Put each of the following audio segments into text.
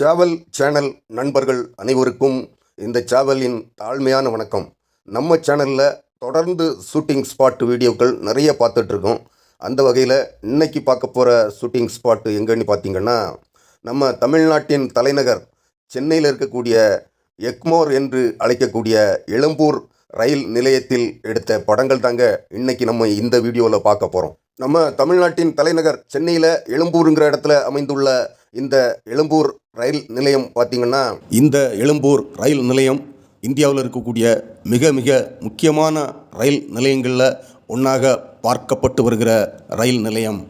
Travel channel நண்பர்கள் அனைவருக்கும் இந்த டிராவலின் தாழ்மையான வணக்கம். நம்ம சேனலில் தொடர்ந்து ஷூட்டிங் ஸ்பாட் வீடியோக்கள் நிறைய பார்த்துட்ருக்கோம். அந்த வகையில் இன்றைக்கி பார்க்க போகிற ஷூட்டிங் ஸ்பாட்டு எங்கன்னு பார்த்திங்கன்னா, நம்ம தமிழ்நாட்டின் தலைநகர் சென்னையில் இருக்கக்கூடிய எக்மோர் என்று அழைக்கக்கூடிய எழும்பூர் ரயில் நிலையத்தில் எடுத்த படங்கள் தாங்க இன்றைக்கி நம்ம இந்த வீடியோவில் பார்க்க போகிறோம். நம்ம தமிழ்நாட்டின் தலைநகர் சென்னையில் எழும்பூருங்கிற இடத்துல அமைந்துள்ள இந்த எழும்பூர் ரயில் நிலையம் பார்த்திங்கன்னா, இந்த எழும்பூர் ரயில் நிலையம் இந்தியாவில் இருக்கக்கூடிய மிக மிக முக்கியமான ரயில் நிலையங்களில் ஒன்றாக பார்க்கப்பட்டு வருகிற ரயில் நிலையம்.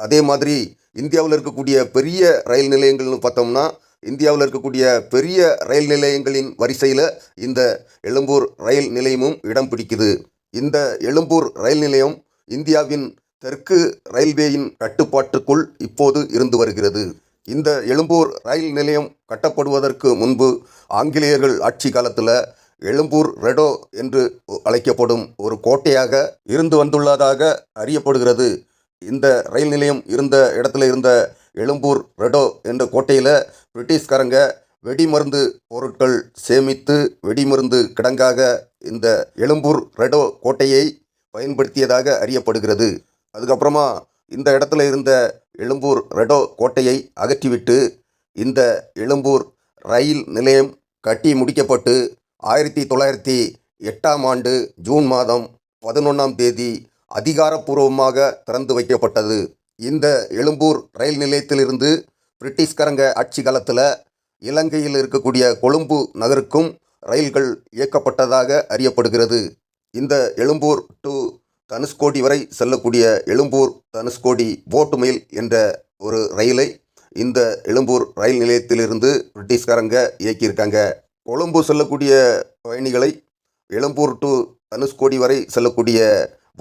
அதே மாதிரி இந்தியாவில் இருக்கக்கூடிய பெரிய ரயில் நிலையங்கள்னு பார்த்தோம்னா, இந்தியாவில் இருக்கக்கூடிய பெரிய ரயில் நிலையங்களின் வரிசையில் இந்த எழும்பூர் ரயில் நிலையமும் இடம் பிடிக்குது. இந்த எழும்பூர் ரயில் நிலையம் இந்தியாவின் தெற்கு ரயில்வேயின் கட்டுப்பாட்டுக்குள் இப்போது இருந்து வருகிறது. இந்த எழும்பூர் ரயில் நிலையம் கட்டப்படுவதற்கு முன்பு ஆங்கிலேயர்கள் ஆட்சி காலத்தில் எழும்பூர் ரெடோ என்று அழைக்கப்படும் ஒரு கோட்டையாக இருந்து வந்துள்ளதாக அறியப்படுகிறது. இந்த ரயில் நிலையம் இருந்த இடத்துல இருந்த எழும்பூர் ரெடோ என்ற கோட்டையில் பிரிட்டிஷ்காரங்க வெடிமருந்து பொருட்கள் சேமித்து வெடிமருந்து கிடங்காக இந்த எழும்பூர் ரெடோ கோட்டையை பயன்படுத்தியதாக அறியப்படுகிறது. அதுக்கப்புறமா இந்த இடத்துல இருந்த எழும்பூர் ரெடோ கோட்டையை அகற்றிவிட்டு இந்த எழும்பூர் ரயில் நிலையம் கட்டி முடிக்கப்பட்டு 1908ஆம் ஆண்டு ஜூன் மாதம் 11ஆம் தேதி அதிகாரப்பூர்வமாக திறந்து வைக்கப்பட்டது. இந்த எழும்பூர் ரயில் நிலையத்திலிருந்து பிரிட்டிஷ்காரங்க ஆட்சி காலத்தில் இலங்கையில் இருக்கக்கூடிய கொழும்பு நகருக்கும் ரயில்கள் இயக்கப்பட்டதாக அறியப்படுகிறது. இந்த எழும்பூர் டு தனுஷ்கோடி வரை செல்லக்கூடிய எழும்பூர் தனுஷ்கோடி போட் மெயில் என்ற ஒரு ரயிலை இந்த எழும்பூர் ரயில் நிலையத்திலிருந்து பிரிட்டிஷ்காரங்க இயக்கியிருக்காங்க. கொழும்பு செல்லக்கூடிய பயணிகளை எழும்பூர் டு தனுஷ்கோடி வரை செல்லக்கூடிய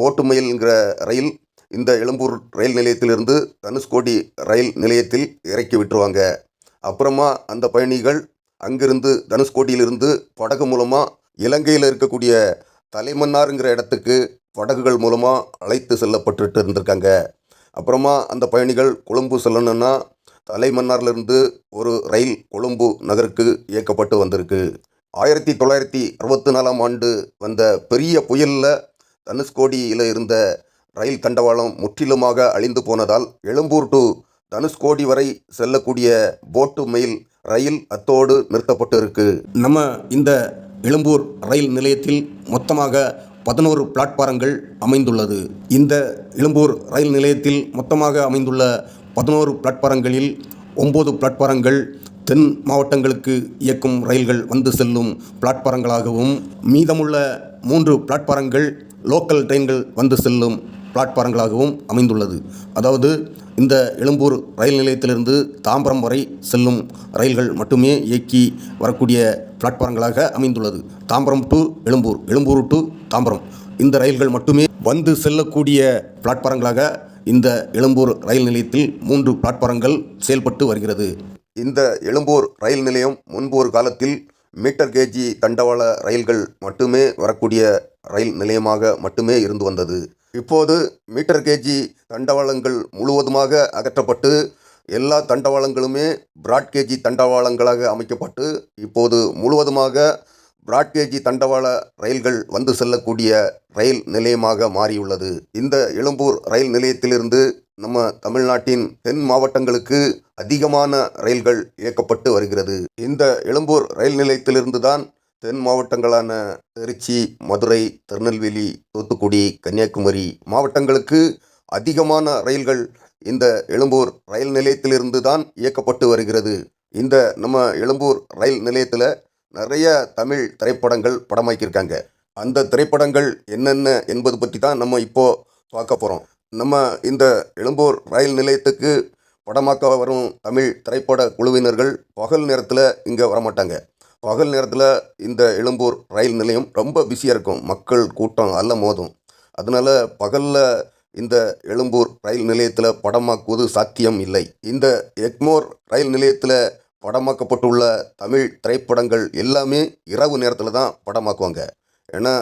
போட் மெயில்ங்கிற ரயில் இந்த எழும்பூர் ரயில் நிலையத்திலிருந்து தனுஷ்கோடி ரயில் நிலையத்தில் இறக்கி விட்டுருவாங்க. அப்புறமா அந்த பயணிகள் அங்கிருந்து தனுஷ்கோடியிலிருந்து படகு மூலமாக இலங்கையில் இருக்கக்கூடிய தலைமன்னாருங்கிற இடத்துக்கு படகுகள் மூலமாக அழைத்து செல்லப்பட்டு இருந்திருக்காங்க. அப்புறமா அந்த பயணிகள் கொழும்பு செல்லணுன்னா தலைமன்னார்லேருந்து ஒரு ரயில் கொழும்பு நகருக்கு இயக்கப்பட்டு வந்திருக்கு. 1964ஆம் ஆண்டு வந்த பெரிய புயலில் தனுஷ்கோடியில் இருந்த ரயில் தண்டவாளம் முற்றிலுமாக அழிந்து போனதால் எழும்பூர் டு தனுஷ்கோடி வரை செல்லக்கூடிய போட்டு மெயில் ரயில் அத்தோடு நிறுத்தப்பட்டு இருக்கு. நம்ம இந்த எழும்பூர் ரயில் நிலையத்தில் மொத்தமாக 11 பிளாட்பாரங்கள் அமைந்துள்ளது. இந்த எழும்பூர் ரயில் நிலையத்தில் மொத்தமாக அமைந்துள்ள 11 பிளாட்பாரங்களில் 9 பிளாட்பாரங்கள் தென் மாவட்டங்களுக்கு இயக்கும் ரயில்கள் வந்து செல்லும் பிளாட்பாரங்களாகவும், மீதமுள்ள 3 பிளாட்பாரங்கள் லோக்கல் ட்ரெயின்கள் வந்து செல்லும் பிளாட்பாரங்களாகவும் அமைந்துள்ளது. அதாவது இந்த எழும்பூர் ரயில் நிலையத்திலிருந்து தாம்பரம் வரை செல்லும் ரயில்கள் மட்டுமே இயக்கி வரக்கூடிய பிளாட்பாரங்களாக அமைந்துள்ளது. தாம்பரம் டு எழும்பூர், எழும்பூர் டு தாம்பரம் இந்த ரயில்கள் மட்டுமே வந்து செல்லக்கூடிய பிளாட்பாரங்களாக இந்த எழும்பூர் ரயில் நிலையத்தில் 3 பிளாட்பாரங்கள் செயல்பட்டு வருகிறது. இந்த எழும்பூர் ரயில் நிலையம் முன்பு ஒரு காலத்தில் மீட்டர் கேஜி தண்டவாள ரயில்கள் மட்டுமே வரக்கூடிய ரயில் நிலையமாக மட்டுமே இருந்து வந்தது. இப்போது மீட்டர் கேஜி தண்டவாளங்கள் முழுவதுமாக அகற்றப்பட்டு எல்லா தண்டவாளங்களுமே பிராட்கேஜி தண்டவாளங்களாக அமைக்கப்பட்டு இப்போது முழுவதுமாக பிராட்கேஜி தண்டவாள ரயில்கள் வந்து செல்லக்கூடிய ரயில் நிலையமாக மாறியுள்ளது. இந்த எழும்பூர் ரயில் நிலையத்திலிருந்து நம்ம தமிழ்நாட்டின் தென் மாவட்டங்களுக்கு அதிகமான ரயில்கள் இயக்கப்பட்டு வருகிறது. இந்த எழும்பூர் ரயில் நிலையத்திலிருந்து தான் தென் மாவட்டங்களான திருச்சி, மதுரை, திருநெல்வேலி, தூத்துக்குடி, கன்னியாகுமரி மாவட்டங்களுக்கு அதிகமான ரயில்கள் இந்த எழும்பூர் ரயில் நிலையத்திலிருந்து தான் இயக்கப்பட்டு வருகிறது. இந்த நம்ம எழும்பூர் ரயில் நிலையத்தில் நிறைய தமிழ் திரைப்படங்கள் படமாக்கியிருக்காங்க. அந்த திரைப்படங்கள் என்னென்ன என்பது பற்றி தான் நம்ம இப்போது பார்க்க போகிறோம். நம்ம இந்த எழும்பூர் ரயில் நிலையத்துக்கு படமாக்க வரும் தமிழ் திரைப்பட குழுவினர்கள் பகல் நேரத்தில் இங்கே வரமாட்டாங்க. பகல் நேரத்தில் இந்த எழும்பூர் ரயில் நிலையம் ரொம்ப பிஸியாக இருக்கும், மக்கள் கூட்டம் அல்ல மோதும். அதனால் பகலில் இந்த எழும்பூர் ரயில் நிலையத்தில் படமாக்குவது சாத்தியம் இல்லை. இந்த எக்மோர் ரயில் நிலையத்தில் படமாக்கப்பட்டுள்ள தமிழ் திரைப்படங்கள் எல்லாமே இரவு நேரத்தில் தான் படமாக்குவாங்க. ஏன்னா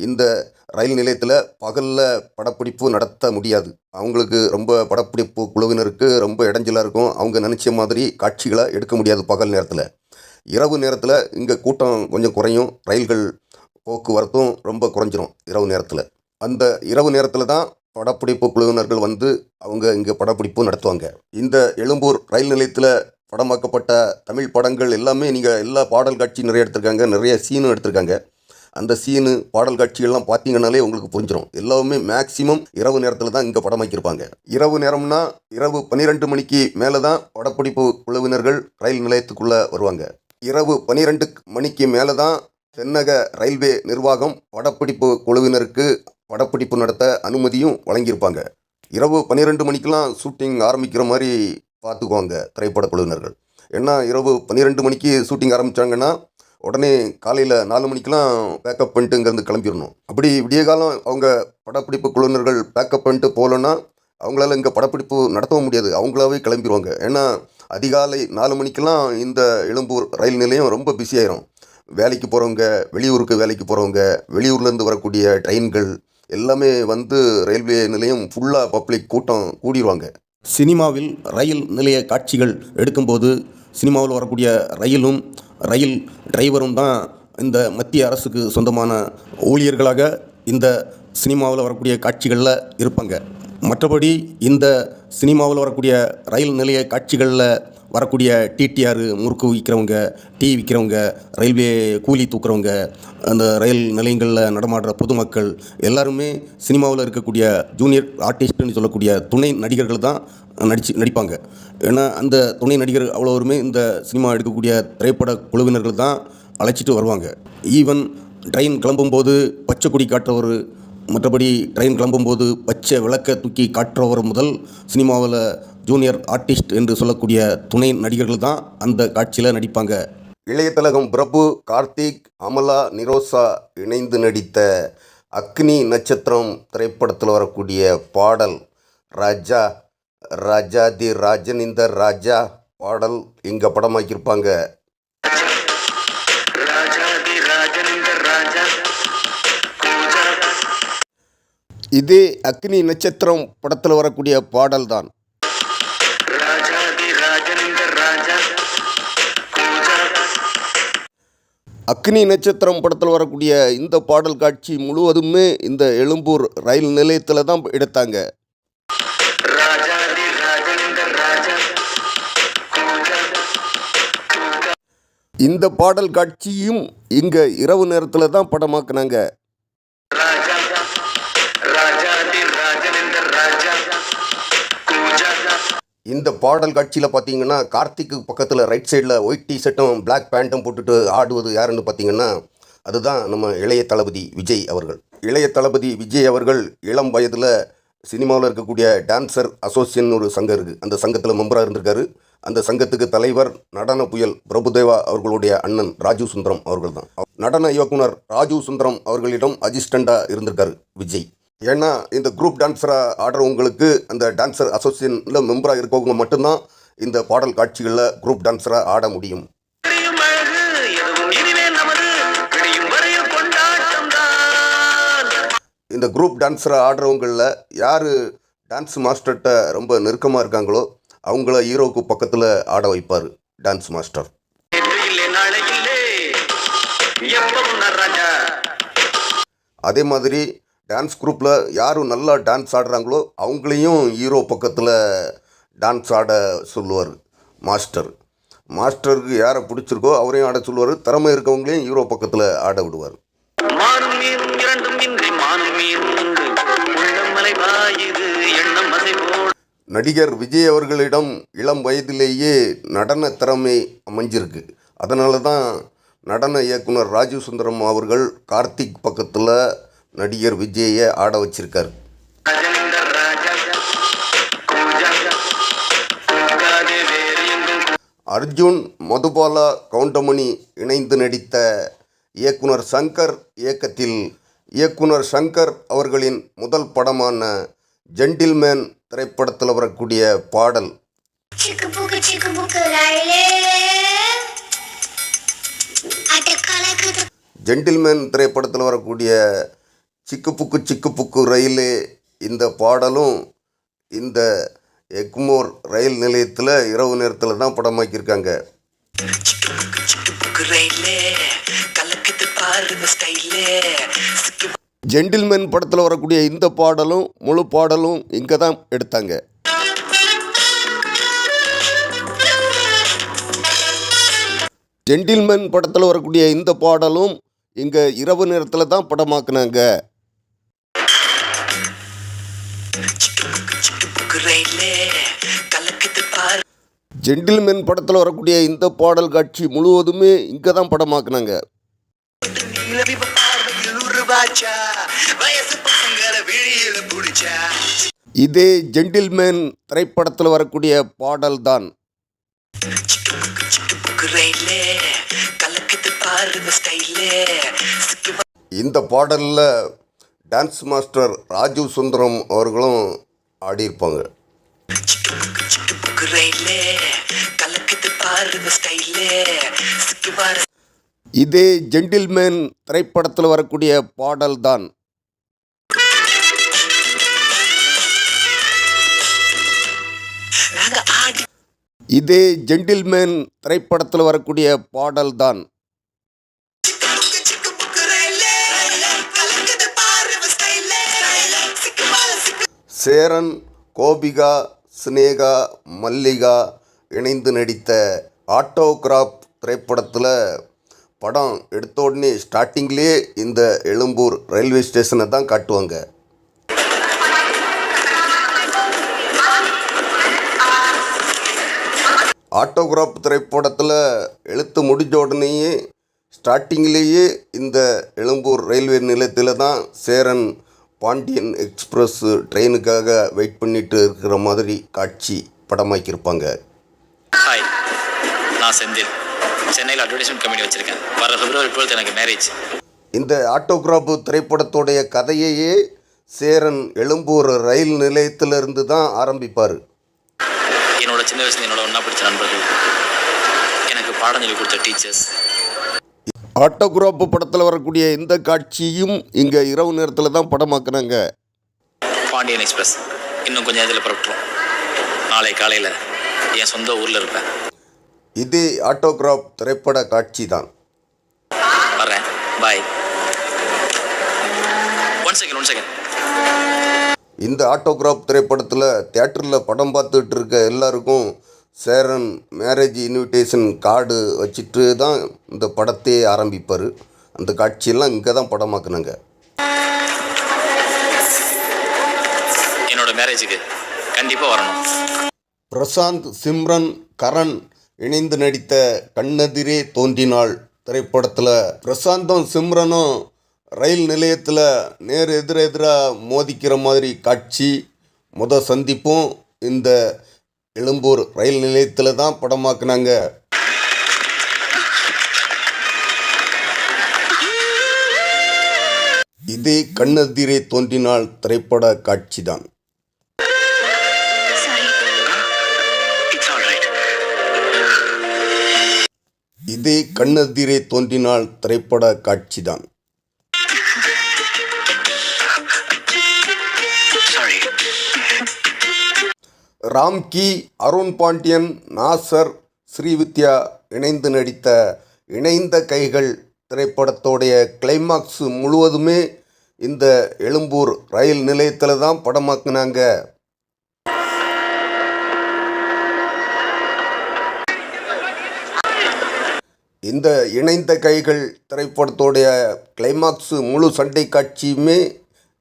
இந்த ரயில் நிலையத்தில் பகலில் படப்பிடிப்பு நடத்த முடியாது. அவங்களுக்கு ரொம்ப படப்பிடிப்பு குழுவினருக்கு ரொம்ப இடைஞ்சலாக இருக்கும். அவங்க நினச்ச மாதிரி காட்சிகளை எடுக்க முடியாது பகல் நேரத்தில். இரவு நேரத்தில் இங்கே கூட்டம் கொஞ்சம் குறையும். ரயில்கள் போக்குவரத்தும் ரொம்ப குறைஞ்சிரும் இரவு நேரத்தில். அந்த இரவு நேரத்தில் தான் படப்பிடிப்பு குழுவினர்கள் வந்து அவங்க இங்கே படப்பிடிப்பு நடத்துவாங்க. இந்த எழும்பூர் ரயில் நிலையத்தில் படமாக்கப்பட்ட தமிழ் படங்கள் எல்லாமே நீங்கள் எல்லா பாடல் காட்சி நிறைய எடுத்திருக்காங்க, நிறைய சீனும் எடுத்திருக்காங்க. அந்த சீனு பாடல் காட்சிகள்லாம் பார்த்தீங்கன்னாலே உங்களுக்கு புரிஞ்சிடும். எல்லாமே மேக்சிமம் இரவு நேரத்தில் தான் இங்கே படமாக்கியிருப்பாங்க. இரவு நேரம்னா இரவு 12 மணிக்கு மேலே தான் படப்பிடிப்பு குழுவினர்கள் ரயில் நிலையத்துக்குள்ளே வருவாங்க. இரவு 12 மணிக்கு மேலே தான் தென்னக ரயில்வே நிர்வாகம் படப்பிடிப்பு குழுவினருக்கு படப்பிடிப்பு நடத்த அனுமதியும் வழங்கியிருப்பாங்க. இரவு 12 மணிக்கெலாம் ஷூட்டிங் ஆரம்பிக்கிற மாதிரி பார்த்துக்குவாங்க திரைப்பட குழுவினர்கள். ஏன்னா இரவு 12 மணிக்கு ஷூட்டிங் ஆரம்பித்தாங்கன்னா உடனே காலையில் 4 மணிக்கெலாம் பேக்கப் பண்ணிட்டு இங்கேருந்து கிளம்பிடணும். அப்படி விடிய காலம் அவங்க படப்பிடிப்பு குழுவினர்கள் பேக்கப் பண்ணிட்டு போகலன்னா அவங்களால இங்கே படப்பிடிப்பு நடத்தவும் முடியாது. அவங்களாவே கிளம்பிடுவாங்க. ஏன்னா அதிகாலை 4 மணிக்கெலாம் இந்த எழும்பூர் ரயில் நிலையம் ரொம்ப பிஸியாயிரும். வேலைக்கு போகிறவங்க, வெளியூருக்கு வேலைக்கு போகிறவங்க, வெளியூர்லேருந்து வரக்கூடிய ட்ரெயின்கள் எல்லாமே வந்து ரயில்வே நிலையம் ஃபுல்லாக பப்ளிக் கூட்டம் கூடிடுவாங்க. சினிமாவில் ரயில் நிலைய காட்சிகள் எடுக்கும்போது சினிமாவில் வரக்கூடிய ரயிலும் ரயில் டிரைவரும் தான் இந்த மத்திய அரசுக்கு சொந்தமான ஊழியர்களாக இந்த சினிமாவில் வரக்கூடிய காட்சிகளில் இருப்பாங்க. மற்றபடி இந்த சினிமாவில் வரக்கூடிய ரயில் நிலைய காட்சிகளில் வரக்கூடிய டிடிஆர் முறுக்கு விற்கிறவங்க, டீ விற்கிறவங்க, ரயில்வே கூலி தூக்குறவங்க, அந்த ரயில் நிலையங்களில் நடமாடுற பொதுமக்கள் எல்லாருமே சினிமாவில் இருக்கக்கூடிய ஜூனியர் ஆர்டிஸ்ட்டுன்னு சொல்லக்கூடிய துணை நடிகர்கள் தான் நடிப்பாங்க. ஏன்னா அந்த துணை நடிகர் அவ்வளோருமே இந்த சினிமா எடுக்கக்கூடிய திரைப்பட குழுவினர்கள் தான் அழைச்சிட்டு வருவாங்க. ஈவன் ட்ரெயின் கிளம்பும்போது பச்சை கொடி காட்டுறவர், மற்றபடி ட்ரெயின் கிளம்பும்போது பச்சை விளக்க தூக்கி காட்டுறவர் முதல் சினிமாவில் ஜூனியர் ஆர்டிஸ்ட் என்று சொல்லக்கூடிய துணை நடிகர்கள் தான் அந்த காட்சியில் நடிப்பாங்க. இளைய திலகம் பிரபு, கார்த்திக், அமலா, நிரோஷா இணைந்து நடித்த அக்னி நட்சத்திரம் திரைப்படத்தில் வரக்கூடிய பாடல் ராஜா ராஜாதி ராஜன் இந்த ராஜா பாடல் இங்கே படமாக்கியிருப்பாங்க. இதே அக்னி நட்சத்திரம் படத்தில் வரக்கூடிய பாடல் தான். அக்னி நட்சத்திரம் படத்தில் வரக்கூடிய இந்த பாடல் காட்சி முழுவதுமே இந்த எழும்பூர் ரயில் நிலையத்தில் தான் எடுத்தாங்க. இந்த பாடல் காட்சியும் இங்கே இரவு நேரத்தில் தான் படமாக்குனாங்க. இந்த பாடல் காட்சியில் பார்த்தீங்கன்னா கார்த்திக்கு பக்கத்தில் ரைட் சைடில் ஒயிட் டிஷர்ட்டும் பிளாக் பேண்ட்டும் போட்டுட்டு ஆடுவது யாருன்னு பார்த்தீங்கன்னா அதுதான் நம்ம இளைய தளபதி விஜய் அவர்கள். இளைய தளபதி விஜய் அவர்கள் இளம் வயதில் சினிமாவில் இருக்கக்கூடிய டான்சர் அசோசியேஷன் ஒரு சங்கம் இருக்குது. அந்த சங்கத்தில் மெம்பராக இருந்திருக்காரு. அந்த சங்கத்துக்கு தலைவர் நடன புயல் பிரபுதேவா அவர்களுடைய அண்ணன் ராஜு சுந்தரம் அவர்கள் தான். நடன இயக்குனர் ராஜு சுந்தரம் அவர்களிடம் அசிஸ்டண்டாக இருந்திருக்காரு விஜய். ஏன்னா இந்த குரூப் டான்ஸராக ஆடுறவங்களுக்கு அந்த டான்சர் அசோசியேஷனில் மெம்பராக இருக்கவங்க மட்டும்தான் இந்த பாடல் காட்சிகளில் குரூப் டான்ஸராக ஆட முடியும். இந்த குரூப் டான்ஸராக ஆடுறவங்களில் யார் டான்ஸ் மாஸ்டர்கிட்ட ரொம்ப நெருக்கமாக இருக்காங்களோ அவங்கள ஹீரோவுக்கு பக்கத்தில் ஆட வைப்பார் டான்ஸ் மாஸ்டர். அதே மாதிரி டான்ஸ் குரூப்பில் யாரும் நல்லா டான்ஸ் ஆடுறாங்களோ அவங்களையும் ஹீரோ பக்கத்தில் டான்ஸ் ஆட சொல்லுவார் மாஸ்டர். மாஸ்டருக்கு யாரை பிடிச்சிருக்கோ அவரையும் ஆட சொல்லுவார். திறமை இருக்கவங்களையும் ஹீரோ பக்கத்தில் ஆட விடுவார். நடிகர் விஜய் அவர்களிடம் இளம் வயதிலேயே நடன திறமை அமைஞ்சிருக்கு. அதனால தான் நடன இயக்குனர் ராஜு சுந்தரம் அவர்கள் கார்த்திக் பக்கத்தில் நடிகர் விஜயை ஆட வச்சிருக்கார். அர்ஜுன், மதுபாலா, கவுண்டமணி இணைந்து நடித்த இயக்குனர் சங்கர் இயக்கத்தில் இயக்குனர் சங்கர் அவர்களின் முதல் படமான ஜென்டில்மேன் திரைப்படத்தில் வரக்கூடிய பாடல். ஜென்டில்மேன் திரைப்படத்தில் வரக்கூடிய சிக்கு புக்கு ரயிலே இந்த பாடலும் இந்த எக்மோர் ரயில் நிலையத்தில் இரவு நேரத்தில் தான் படமாக்கியிருக்காங்க. ஜென்டில்மேன் படத்தில் வரக்கூடிய இந்த பாடலும் முழு பாடலும் இங்கே தான் எடுத்தாங்க. ஜென்டில்மேன் படத்தில் வரக்கூடிய இந்த பாடலும் இங்கே இரவு நேரத்தில் தான் படமாக்குனாங்க. ஜென்டில்மேன் படத்தில் வரக்கூடிய இந்த பாடல் காட்சி முழுவதுமே இங்கே தான் படமாக்குனாங்க. இதே ஜென்டில்மேன் திரைப்படத்தில் வரக்கூடிய பாடல் தான். இந்த பாடலில் டான்ஸ் மாஸ்டர் ராஜு சுந்தரம் அவர்களும் ஆடியிருப்பாங்க. இதே ஜென்டில்மேன் திரைப்படத்தில் வரக்கூடிய பாடல் தான். இதே ஜென்டில்மேன் திரைப்படத்தில் வரக்கூடிய பாடல் தான். சேரன், கோபிகா, சினேகா, மல்லிகா இணைந்து நடித்த ஆட்டோகிராப் திரைப்படத்தில் படம் எடுத்த உடனே ஸ்டார்டிங்லேயே இந்த எழும்பூர் ரயில்வே ஸ்டேஷனை தான் காட்டுவாங்க. ஆட்டோகிராப் திரைப்படத்தில் எழுத்து முடிஞ்ச உடனேயே ஸ்டார்டிங்லேயே இந்த எழும்பூர் ரயில்வே நிலையத்தில் தான் சேரன் பாண்டியன் எக்ஸ்பிரஸ் ட்ரெயினுக்காக வெயிட் பண்ணிட்டு இருக்கிற மாதிரி காட்சி படமாக்கியிருப்பாங்க. ஹாய், நான் செந்தில். சென்னையில் அட்வர்டைஸ்மெண்ட் கம்பெனி வச்சுருக்கேன். வர February 12 எனக்கு மேரேஜ். இந்த ஆட்டோகிராப் திரைப்படத்துடைய கதையையே சேரன் எழும்பூர் ரயில் நிலையத்திலிருந்து தான் ஆரம்பிப்பார். என்னோட சின்ன வயசுல என்னோட ஒன்றா பிடிச்ச நண்பர்கள், எனக்கு பாடம் சொல்லி கொடுத்த டீச்சர்ஸ். ஆட்டோகிராப் படத்தில் வரக்கூடிய இந்த காட்சியும் இங்கே இரவு நேரத்தில் தான் படமாக்குனாங்க. பாண்டியன் எக்ஸ்பிரஸ் இன்னும் கொஞ்சம் இதில் புறப்பட்டுரும். நாளை காலையில் என் சொந்த ஊரில் இருப்பேன். இதே ஆட்டோகிராப் திரைப்பட காட்சி தான். வரேன், பாய். One second. இந்த ஆட்டோகிராப் திரைப்படத்தில் தியேட்டரில் படம் பார்த்துட்டு இருக்க எல்லாருக்கும் சேரன் மேரேஜ் இன்விடேஷன் கார்டு வச்சுட்டு தான் இந்த படத்தையே ஆரம்பிப்பார். அந்த காட்சியெல்லாம் இங்கே தான் படமாக்குனாங்க. என்னோட மேரேஜுக்கு கண்டிப்பாக வரணும். பிரசாந்த், சிம்ரன், கரண் இணைந்து நடித்த கண்ணெதிரே தோன்றினாள் திரைப்படத்தில் பிரசாந்தும் சிம்ரனும் ரயில் நிலையத்தில் நேர் எதிராக மோதிக்கிற மாதிரி காட்சி சந்திப்பும் இந்த எழும்பூர் ரயில் நிலையத்தில் தான் படமாக்குனாங்க. இதே கண்ணெதிரே தோன்றினாள் திரைப்பட காட்சி தான். இதே கண்ணெதிரே தோன்றினாள் திரைப்பட காட்சி தான். ராம்கி, அருண் பாண்டியன், நாசர், ஸ்ரீவித்யா இணைந்து நடித்த இணைந்த கைகள் திரைப்படத்தோடைய கிளைமாக்ஸ் முழுவதுமே இந்த எழும்பூர் ரயில் நிலையத்தில் தான் படமாக்குனாங்க. இந்த இணைந்த கைகள் திரைப்படத்தோடைய கிளைமாக்ஸ் முழு சண்டை காட்சியுமே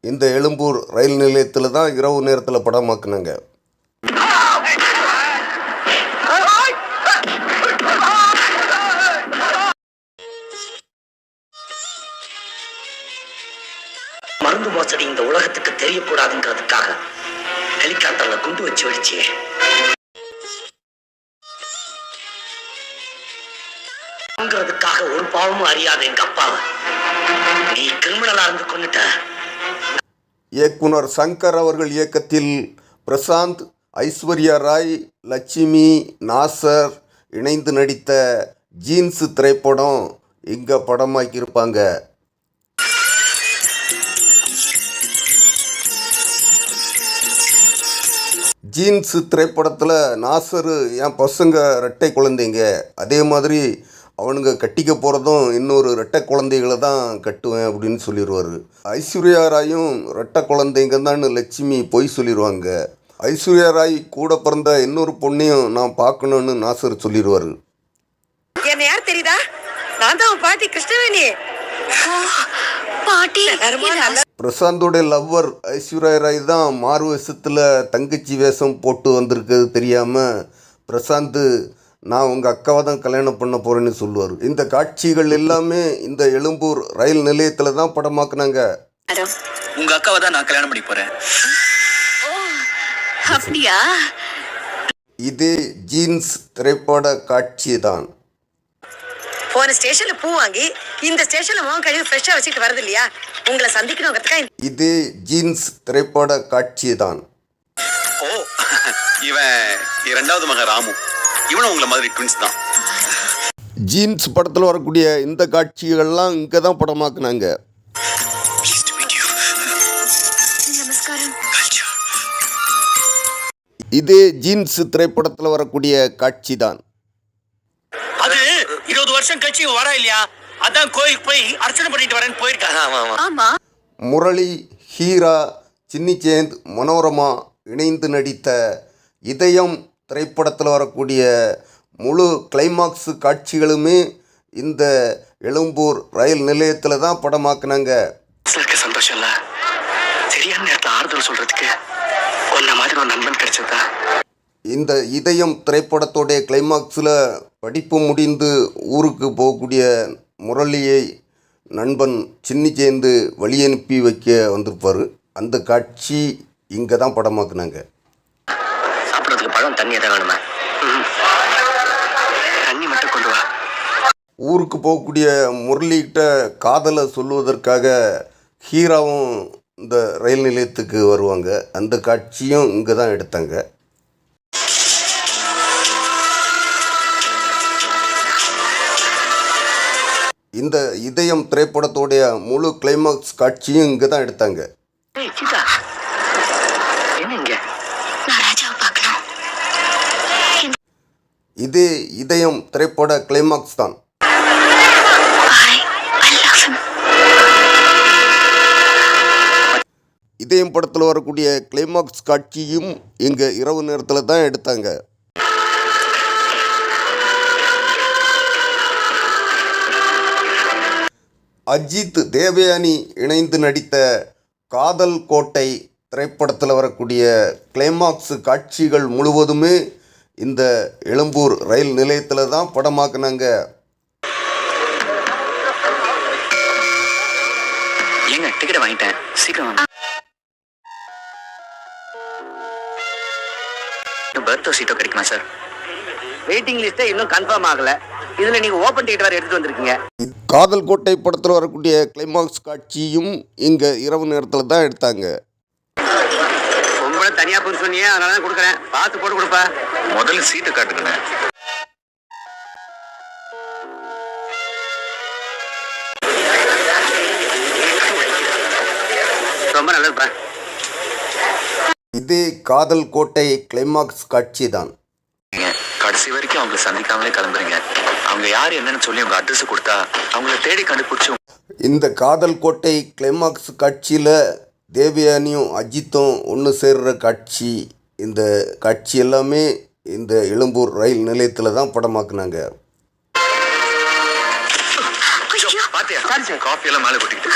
இந்த எழும்பூர் ரயில் நிலையத்தில் தான் இரவு நேரத்தில் படமாக்குனாங்க. மருந்து மோசடி இந்த உலகத்துக்கு தெரியக்கூடாதுங்கிறதுக்காக ஹெலிகாப்டர்ல குண்டு வச்சு வெடிச்சு ஒரு பாவமும் அறியாத எங்க அப்பாவை நீ கிரிமினலா இருந்து கொன்னுட்ட. இயக்குனர் சங்கர் அவர்கள் இயக்கத்தில் பிரசாந்த், ஐஸ்வர்யா ராய், லட்சுமி, நாசர் இணைந்து நடித்த ஜீன்ஸ் திரைப்படம் இங்கே படமாக்கியிருப்பாங்க. ஜீன்ஸ் திரைப்படத்தில் நாசர் என் பசங்க ரெட்டை குழந்தைங்க, அதே மாதிரி அவனுங்க கட்டிக்க போகிறதும் இன்னொரு ரெட்டை குழந்தைகளை தான் கட்டுவேன் அப்படின்னு சொல்லிடுவார். ஐஸ்வர்யா ராயும் ரெட்டை குழந்தைங்க தான் லட்சுமி பொய் சொல்லிடுவாங்க. ஐஸ்வர்யா ராய் கூட பிறந்த இன்னொரு பொண்ணையும் நான் பார்க்கணுன்னு நாசர் சொல்லிடுவார். என்ன யார் தெரியுதா? நான் தான் உன் பாட்டி கிருஷ்ணவேணி. பாட்டி பிரசாந்தோடைய லவ்வர் ஐஸ்வர்யா ராய் தான் மாறு வேஷத்தில் தங்கச்சி வேஷம் போட்டு வந்திருக்கிறது தெரியாமல் பிரசாந்த் நான் உங்கள் அக்காவை தான் கல்யாணம் பண்ண போகிறேன்னு சொல்லுவார். இந்த காட்சிகள் எல்லாமே இந்த எழும்பூர் ரயில் நிலையத்தில் தான் படமாக்குனாங்க. உங்க அக்காவை தான் நான் கல்யாணம் பண்ணி போறேன். அப்படியா? இதே ஜீன்ஸ் திரைப்பட காட்சி தான். போன ஸ்டேஷன்ல பூ வாங்கி இந்த ஸ்டேஷன்ல முகம் கழுவி ஃப்ரெஷ்ஷா வச்சுட்டு வரது இல்லையா? உங்களை சந்திக்கணுங்கிறதுக்கா. இதே ஜீன்ஸ் திரைப்பட காட்சி தான். ஓ, இவன் இரண்டாவது மகன் ராமு. இவனும் உங்களை மாதிரி ட்வின்ஸ் தான். ஜீன்ஸ் படத்தில் வரக்கூடிய இந்த காட்சிகள்லாம் இங்கே தான் படமாக்குனாங்க. இதே ஜீன்ஸ் திரைப்படத்தில் வரக்கூடிய காட்சி தான். அது 20 வருஷம் கழிச்சு வர இல்லையா? அதான் கோயிலுக்கு போய் அர்ச்சனை பண்ணிட்டு வரேன்னு போயிருக்காங்க. முரளி, ஹீரா, சின்னிச்சேந்த், மனோரமா இணைந்து நடித்த இதயம் திரைப்படத்தில் வரக்கூடிய முழு கிளைமாக்ஸ் காட்சிகளுமே இந்த எழும்பூர் ரயில் நிலையத்தில் தான் படமாக்குனாங்க. சந்தோஷம் இல்ல, சரியான நேரத்தில் ஆறுதல் சொல்றதுக்கு ஒன்ன மாதிரி ஒரு நண்பன் கிடைச்சதா. இந்த இதயம் திரைப்படத்தோடைய கிளைமாக்ஸில் படிப்பு முடிந்து ஊருக்கு போகக்கூடிய முரளியை நண்பன் சின்னிச்சேந்து வழி அனுப்பி வைக்க வந்திருப்பார். அந்த காட்சி இங்கே தான் படமாக்குனாங்க. சாப்பிட்றதுக்கு பழம் தண்ணி எதாவது வேணுமா? தண்ணி மட்டும் கொண்டு வா. ஊருக்கு போகக்கூடிய முரளிகிட்ட காதலை சொல்லுவதற்காக ஹீராவும் இந்த ரயில் நிலையத்துக்கு வருவாங்க. அந்த காட்சியும் இங்கே தான் எடுத்தாங்க. இந்த இதயம் திரைப்படத்தோடைய முழு கிளைமாக்ஸ் காட்சியும் இங்கே தான் எடுத்தாங்க. இதே இதயம் திரைப்பட கிளைமாக்ஸ் தான். இதயம் படத்தில் வரக்கூடிய கிளைமாக்ஸ் காட்சியும் இங்கே இரவு நேரத்தில் தான் எடுத்தாங்க. அஜித், தேவயானி இணைந்து நடித்த காதல் கோட்டை திரைப்படத்தில் வரக்கூடிய கிளைமாக்ஸ் காட்சிகள் முழுவதுமே இந்த எழும்பூர் ரயில் நிலையத்தில் தான் படமாக்குனாங்க. ஏங்க டிக்கெட் வாங்கிட்டேன், சீக்கிரம் பர்த்தோ சீட்டோ கிடைக்குமா சார்? வெயிட்டிங் லிஸ்ட்டே இன்னும் கன்ஃபார்ம் ஆகல. இதுல நீங்க ஓபன் டிக்கெட் வேற எடுத்துட்டு வந்திருக்கீங்க. காதல் கோட்டை படத்தில் வரக்கூடிய கிளைமாக்ஸ் காட்சியும் இங்கே இரவு நேரத்தில் தான் எடுத்தாங்க. உங்களை தனியா போய் சொன்னியே, அதனால தான் கொடுக்குறேன். பார்த்து போட்டு கொடுப்பா. முதல்ல சீட்டை காட்டுங்கண்ணே. ரொம்ப நல்லதுப்பா. இதே காதல் கோட்டை கிளைமாக்ஸ் காட்சி தான். கடைசி வரைக்கும் அவங்களை சந்திக்காமலே கிளம்புறீங்க. அவங்க யார் என்னன்னு சொல்லி உங்க அட்ரஸ் கொடுத்தா அவங்கள தேடி கண்டுபிடிச்சு. இந்த காதல் கோட்டை கிளைமாக்ஸ் காட்சியில் தேவயானியும் அஜித்தும் ஒன்று சேர்ற காட்சி, இந்த காட்சி எல்லாமே இந்த எழும்பூர் ரயில் நிலையத்தில் தான் படமாக்குனாங்க. காஃபி எல்லாம் மேலே கொட்டிக்கிட்டு.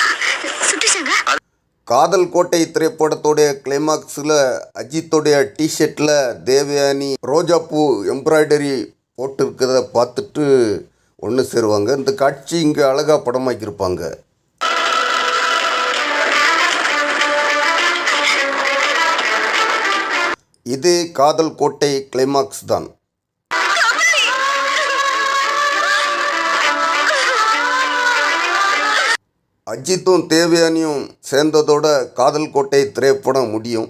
காதல் கோட்டை திரைப்படத்தோடைய கிளைமாக்ஸில் அஜித்தோடைய டிஷர்ட்டில் தேவயானி ரோஜாப்பூ எம்ப்ராய்டரி போட்டிருக்கிறத பார்த்துட்டு ஒன்று சேருவாங்க. இந்த காட்சி இங்கே அழகாக படமாக்கியிருப்பாங்க. இதே காதல் கோட்டை கிளைமாக்ஸ் தான். அஜித்தும் தேவயானியும் சேர்ந்ததோட காதல் கோட்டை திரைப்படம் முடியும்.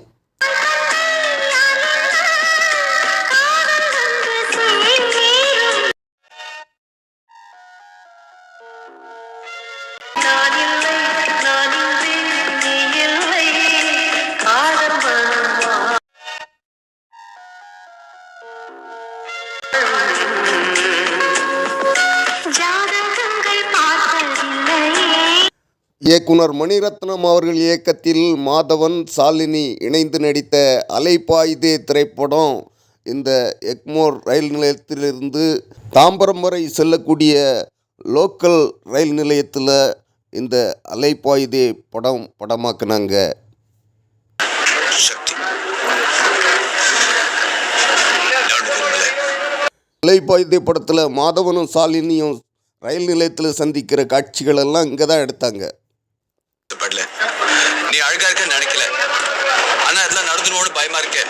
இயக்குனர் மணிரத்னம் அவர்கள் இயக்கத்தில் மாதவன் சாலினி இணைந்து நடித்த அலைபாயுதே திரைப்படம் இந்த எக்மோர் ரயில் நிலையத்திலிருந்து தாம்பரம் வரை செல்லக்கூடிய லோக்கல் ரயில் நிலையத்தில் இந்த அலைபாயுதே படமாக்குனாங்க. அலைபாயுதே படத்தில் மாதவனும் சாலினியும் ரயில் நிலையத்தில் சந்திக்கிற காட்சிகள் எல்லாம் இங்கே தான் எடுத்தாங்க. நீ அழகா இருக்க நினைக்கல, ஆனா அதெல்லாம் நடந்துருவோம்னு பயமா இருக்கு.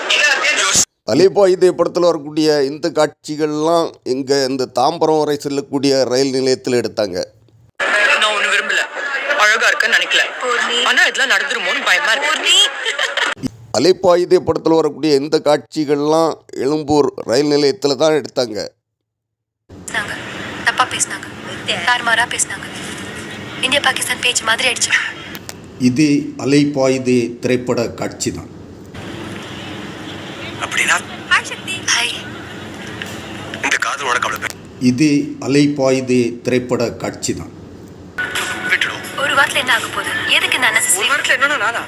அலைபாயுதே படத்தில் வரக்கூடிய இந்த காட்சிகள்லாம் இங்கே இந்த தாம்பரம் வரை செல்லக்கூடிய ரயில் நிலையத்தில் எடுத்தாங்க. நான் ஒண்ணு விரும்பல, அழகா இருக்க நினைக்கல, ஆனா இதெல்லாம் நடந்துருமோன்னு பயமா இருக்கு. அலைபாயுதே படத்தில் வரக்கூடிய இந்த காட்சிகள்லாம் எழும்பூர் ரயில் நிலையத்தில் தான் எடுத்தாங்க. தப்பா பேசினாங்க, தாறுமாறா பேசினாங்க, இந்தியா பாகிஸ்தான் பேச்சு மாதிரி ஆயிடுச்சு. இது அலைபாயுதே திரைப்பட காட்சி தான். அப்படின்னா ஹாய், இந்த காதல் உனக்கு இது அலைபாயுதே திரைப்பட காட்சி தான். விட்டுடும். ஒரு வாரத்துல என்ன ஆக போகுது? எதுக்கு நான் ஒரு வாரத்துல என்னன்னா நானா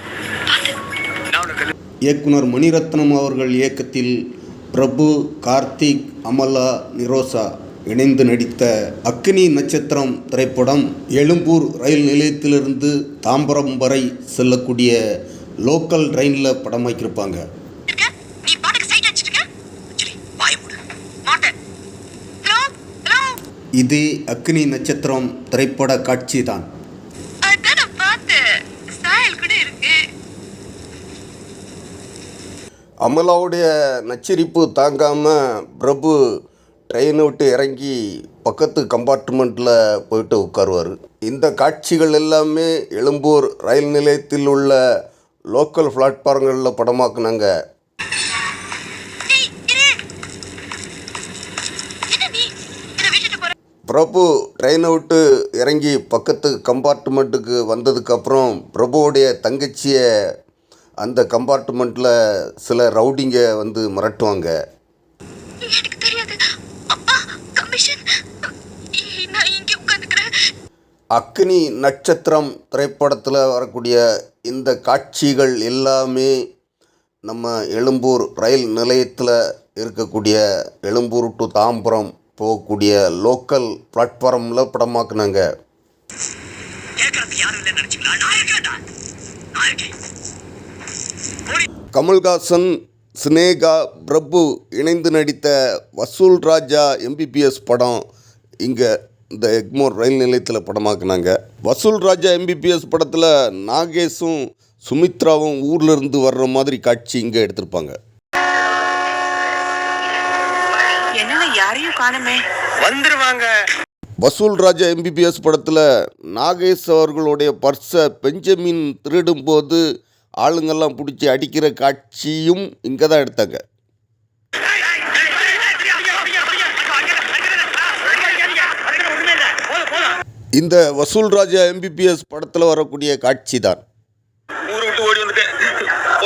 இயக்குனர் மணிரத்னம் அவர்கள் இயக்கத்தில் பிரபு, கார்த்திக், அமலா, நிரோஷா இணைந்து நடித்த அக்னி நட்சத்திரம் திரைப்படம் எழும்பூர் ரயில் நிலையத்திலிருந்து தாம்பரம் வரை செல்லக்கூடிய லோக்கல் ட்ரெயினில் படமாக்கியிருப்பாங்க. இது அக்னி நட்சத்திரம் திரைப்பட காட்சி தான். அமலாவுடைய நச்சரிப்பு தாங்காமல் பிரபு ட்ரெயினை விட்டு இறங்கி பக்கத்து கம்பார்ட்மெண்ட்டில் போயிட்டு உட்காருவார். இந்த காட்சிகள் எல்லாமே எழும்பூர் ரயில் நிலையத்தில் உள்ள லோக்கல் பிளாட்ஃபார்ம்களில் படமாக்குனாங்க. பிரபு ட்ரெயினை விட்டு இறங்கி பக்கத்து கம்பார்ட்மெண்ட்டுக்கு வந்ததுக்கப்புறம் பிரபுவோடைய தங்கச்சியை அந்த கம்பார்ட்மெண்ட்டில் சில ரவுடிங்க வந்து மிரட்டுவாங்க. அக்னி நட்சத்திரம் திரைப்படத்தில் வரக்கூடிய இந்த காட்சிகள் எல்லாமே நம்ம எழும்பூர் ரயில் நிலையத்தில் இருக்கக்கூடிய எழும்பூர் டு தாம்பரம் போகக்கூடிய லோக்கல் பிளாட்ஃபார்மில் படமாக்குனாங்க. கமல்ஹாசன், சினேகா, பிரபு இணைந்து நடித்த வசூல் ராஜா எம்பிபிஎஸ் படம் இங்கே இந்த எக்மோர் ரயில் நிலையத்தில் படமாக்குனாங்க. வசூல் ராஜா எம்பிபிஎஸ் படத்தில் நாகேஷும் சுமித்ராவும் ஊரில் இருந்து வர்ற மாதிரி காட்சி இங்கே எடுத்திருப்பாங்க. என்ன யாரையும் காணுமே, வந்துருவாங்க. வசூல் ராஜா எம்பிபிஎஸ் படத்தில் நாகேஷ் அவர்களுடைய பர்ஸை பெஞ்சமின் திருடும்போது ஆளுங்கெல்லாம் பிடிச்சி அடிக்கிற காட்சியும் இங்கே தான் எடுத்தாங்க. இந்த வசூல் ராஜா எம்பிபிஎஸ் படத்தில் வரக்கூடிய காட்சி தான். ஊரை விட்டு ஓடி வந்துட்டேன்,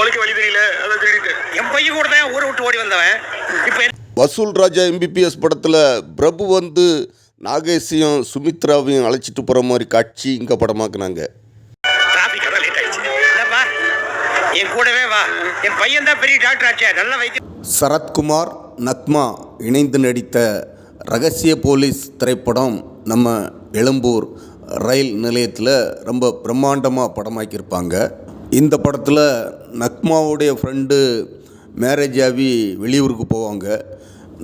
உனக்கு வழி தெரியல, அதை திருடிட்டு என் பையன் கூட தான் ஊரை விட்டு ஓடி வந்தவன். இப்போ வசூல் ராஜா எம்பிபிஎஸ் படத்தில் பிரபு வந்து நாகேஷையும் சுமித்ராவையும் அழைச்சிட்டு போகிற மாதிரி காட்சி இங்கே படமாக்குனாங்க. டிராஃபிக் அதான் லேட் ஆயிடுச்சு. இல்லப்பா, என் கூடவே வா, என் பையன் தான் பெரிய டாக்டர் ஆச்சே, நல்ல வைத்தியம். சரத்குமார், நக்மா இணைந்து நடித்த ரகசிய போலீஸ் திரைப்படம் நம்ம எழும்பூர் ரயில் நிலையத்தில் ரொம்ப பிரம்மாண்டமாக படமாக்கியிருப்பாங்க. இந்த படத்தில் நக்மாவுடைய ஃப்ரெண்டு மேரேஜ் ஆகி வெளியூருக்கு போவாங்க.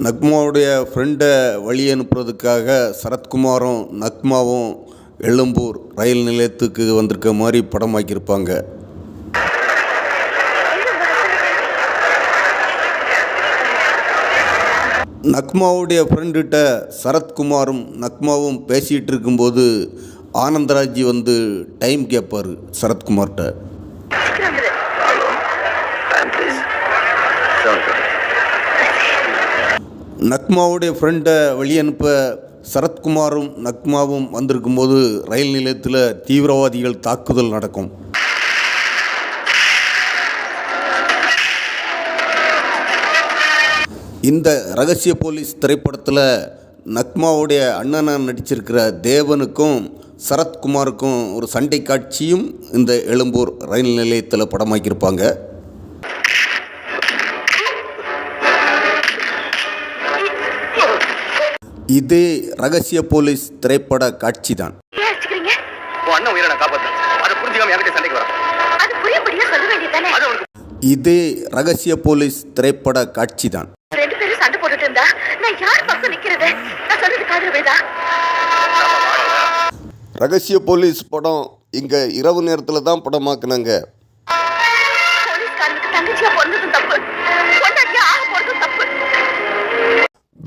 நக்மாவுடைய ஃப்ரெண்டை வழி அனுப்புறதுக்காக சரத்குமாரும் நக்மாவும் எழும்பூர் ரயில் நிலையத்துக்கு வந்திருக்க மாதிரி படமாக்கியிருப்பாங்க. நக்மாவுடைய ஃப்ரெண்டுகிட்ட சரத்குமாரும் நக்மாவும் பேசிகிட்டு இருக்கும்போது ஆனந்தராஜ் வந்து டைம் கேட்பார் சரத்குமார்கிட்ட. நக்மாவுடைய ஃப்ரெண்டை வெளியனுப்ப சரத்குமாரும் நக்மாவும் வந்திருக்கும்போது ரயில் நிலையத்தில் தீவிரவாதிகள் தாக்குதல் நடக்கும். இந்த ரகசிய போலீஸ் திரைப்படத்தில் நக்மாவுடைய அண்ணனாக நடிச்சிருக்கிற தேவனுக்கும் சரத்குமாருக்கும் ஒரு சண்டை காட்சியும் இந்த எழும்பூர் ரயில் நிலையத்தில் படமாக்கியிருப்பாங்க. இதே ரகசிய போலீஸ் திரைப்பட காட்சி தான். இதே ரகசிய போலீஸ் திரைப்பட காட்சி தான். ரகசிய போலீஸ் படம் இங்க இரவு நேரத்தில் தான் படமாக்குனாங்க.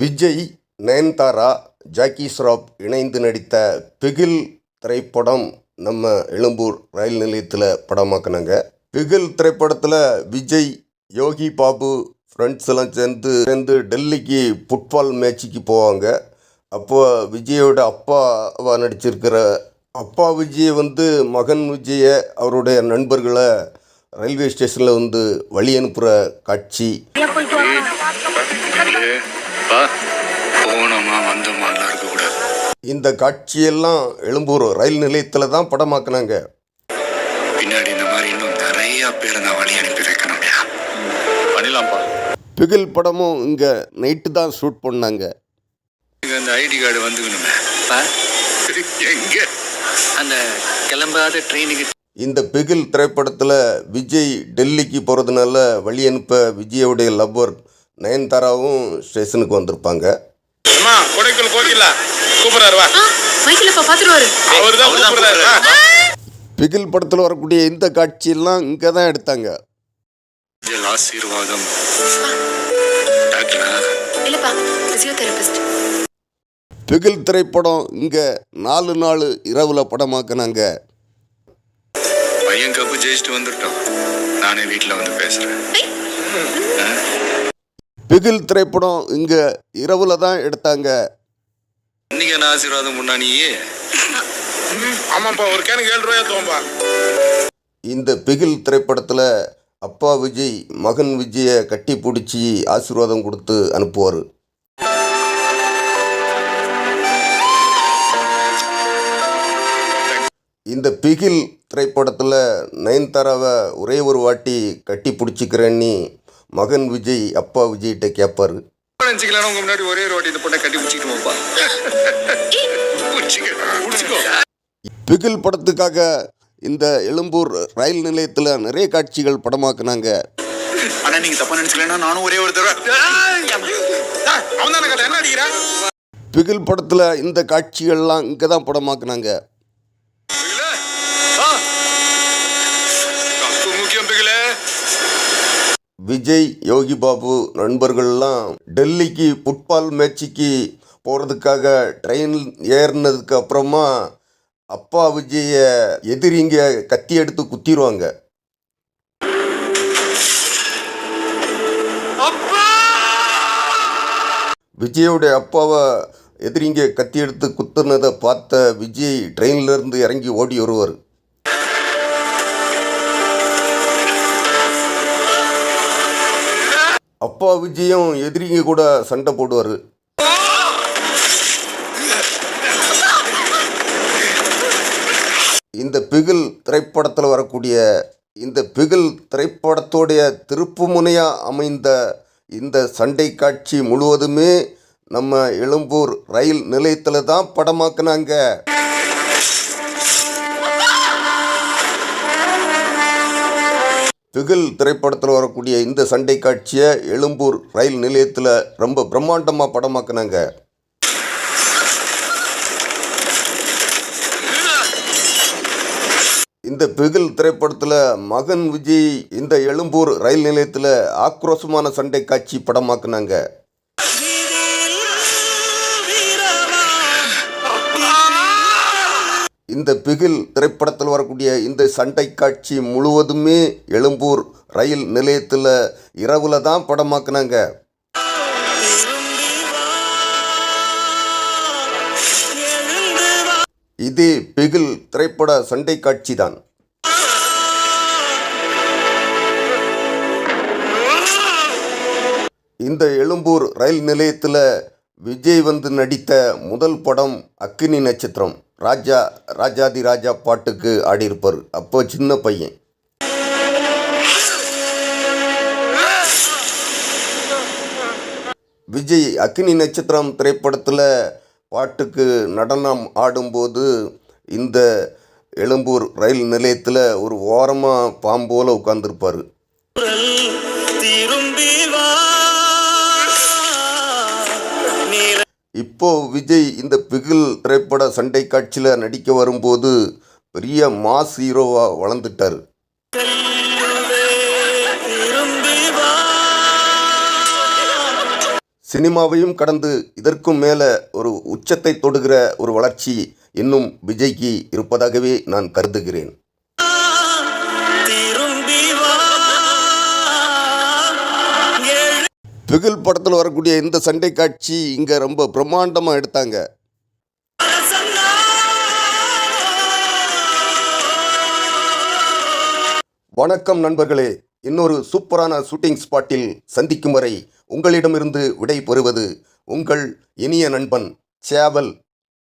விஜய், நயன்தாரா, ஜாக்கி ஸ்ராப் இணைந்து நடித்த பிகில் திரைப்படம் நம்ம எழும்பூர் ரயில் நிலையத்தில் படமாக்குனாங்க. பிகில் திரைப்படத்தில் விஜய், யோகி பாபு ஃப்ரெண்ட்ஸ் எல்லாம் சேர்ந்து டெல்லிக்கு ஃபுட்பால் மேட்சுக்கு போவாங்க. அப்போ விஜயோட அப்பாவா நடிச்சிருக்கிற அப்பா விஜயை மகன் விஜயை அவருடைய நண்பர்களை ரயில்வே ஸ்டேஷனில் வழி அனுப்புகிற காட்சி. இந்த காட்சியெல்லாம் எழும்பூர் ரயில் நிலையத்தில் தான் படமாக்குனாங்க. பின்னாடி இந்த மாதிரி இன்னும் நிறைய பேர் நான் வழி அனுப்பி வைக்கணும்யா. பண்ணிடலாம்ப்பா. பிகில் படமும் இங்கே நைட்டு தான் ஷூட் பண்ணாங்க. அந்த ஐடி கார்டு வந்துக்கணுமே. எங்க அந்த கிளம்பாத ட்ரெயினுக்கு இந்த பிகில் திரைப்படத்தில் விஜய் டெல்லிக்கு போகிறதுனால வழி அனுப்ப விஜயோடைய லவ்வர் நயன்தாராவும் ஸ்டேஷனுக்கு வந்திருப்பாங்க. பிகில் படத்தில் வரக்கூடிய இந்த காட்சியெல்லாம் இங்கே தான் எடுத்தாங்க. ஆசீர்வாதம். பிகில் திரைப்படம் இங்கே 4 நாள் இரவில் படமாக்குனாங்க. பையன் கப்பு ஜெயிச்சுட்டு வந்துட்டோம். நானே வீட்டில் வந்து பேசுகிறேன். பிகில் திரைப்படம் இங்கே இரவில் தான் எடுத்தாங்க. இன்னைக்கு என்ன ஆசீர்வாதம் முன்னாடியே? ஆமாப்பா, ஒரு கேனுக்கு 7 ரூபாயா தோம்பா. இந்த பிகில் திரைப்படத்தில் அப்பா விஜய் மகன் விஜயை கட்டி பிடிச்சி ஆசீர்வாதம் கொடுத்து அனுப்புவார். இந்த பிகில் திரைப்படத்தில் நயன்தாராவை ஒரே ஒரு வாட்டி கட்டி பிடிச்சிக்கிறேன்னு மகன் விஜய் அப்பா விஜய்கிட்ட கேட்பார். நினச்சிக்கலாம் உங்க முன்னாடி ஒரே ஒரு வாட்டி இந்த பொண்ணை கட்டி பிடிச்சிக்கிட்டுவோம்ப்பா. பிகில் படத்துக்காக இந்த எழும்பூர் ரயில் நிலையத்தில் நிறைய காட்சிகள் படமாக்குனாங்க. ஆனா நீங்க தப்பா நினைச்சுக்கலன்னா நானும் ஒரே ஒரு தடவை. பிகில் படத்தில் இந்த காட்சிகள்லாம் இங்கே தான் படமாக்குனாங்க. விஜய், யோகி பாபு நண்பர்கள்லாம் டெல்லிக்கு ஃபுட்பால் மேட்சுக்கு போகிறதுக்காக ட்ரெயின் ஏறினதுக்கு அப்புறமா அப்பா விஜயை எதிரிங்க கத்தி எடுத்து குத்திடுவாங்க. விஜயோடைய அப்பாவை எதிரிங்க கத்தி எடுத்து குத்துனதை பார்த்த விஜய் ட்ரெயின்லேருந்து இறங்கி ஓடி வருவார். அப்பா விஜயும் எதிரிங்க கூட சண்டை போடுவார். இந்த பிகில் திரைப்படத்தில் வரக்கூடிய இந்த பிகில் திரைப்படத்தோடைய திருப்புமுனையாக அமைந்த இந்த சண்டை காட்சி முழுவதுமே நம்ம எழும்பூர் ரயில் நிலையத்தில் தான் படமாக்குனாங்க. பிகில் திரைப்படத்தில் வரக்கூடிய இந்த சண்டை காட்சியை எழும்பூர் ரயில் நிலையத்தில் ரொம்ப பிரம்மாண்டமாக படமாக்குனாங்க. இந்த பிகில் திரைப்படத்தில் மகன் விஜய் இந்த எழும்பூர் ரயில் நிலையத்தில் ஆக்ரோஷமான சண்டை காட்சி படமாக்குனாங்க. இந்த பிகில் திரைப்படத்தில் வரக்கூடிய இந்த சண்டை காட்சி முழுவதுமே எழும்பூர் ரயில் நிலையத்தில் இரவில் தான் படமாக்குனாங்க. இது பிகில் திரைப்பட சண்டை காட்சி தான். இந்த எழும்பூர் ரயில் நிலையத்தில் விஜய் வந்து நடித்த முதல் படம் அக்கினி நட்சத்திரம். ராஜாதி ராஜா பாட்டுக்கு ஆடியிருப்பார். அப்போ சின்ன பையன். விஜய் அக்கினி நட்சத்திரம் திரைப்படத்தில் பாட்டுக்கு நடனம் ஆடும்போது இந்த எழும்பூர் ரயில் நிலையத்தில் ஒரு ஓரமாக பாம்போல உட்கார்ந்துருப்பார். இப்போ விஜய் இந்த பிகில் திரைப்பட சண்டை காட்சியில் நடிக்க வரும்போது பெரிய மாஸ் ஹீரோவாக வளர்ந்துட்டார். சினிமாவையும் கடந்து இதற்கும் மேலே ஒரு உச்சத்தை தொடுகிற ஒரு வளர்ச்சி இன்னும் விஜய்க்கு இருப்பதாகவே நான் கருதுகிறேன். பிகில் படத்தில் வரக்கூடிய இந்த சண்டை காட்சி இங்கே ரொம்ப பிரம்மாண்டமாக எடுத்தாங்க. வணக்கம் நண்பர்களே, இன்னொரு சூப்பரான ஷூட்டிங் ஸ்பாட்டில் சந்திக்கும் வரை உங்களிடமிருந்து விடை பெறுவது உங்கள் இனிய நண்பன் சேவல்.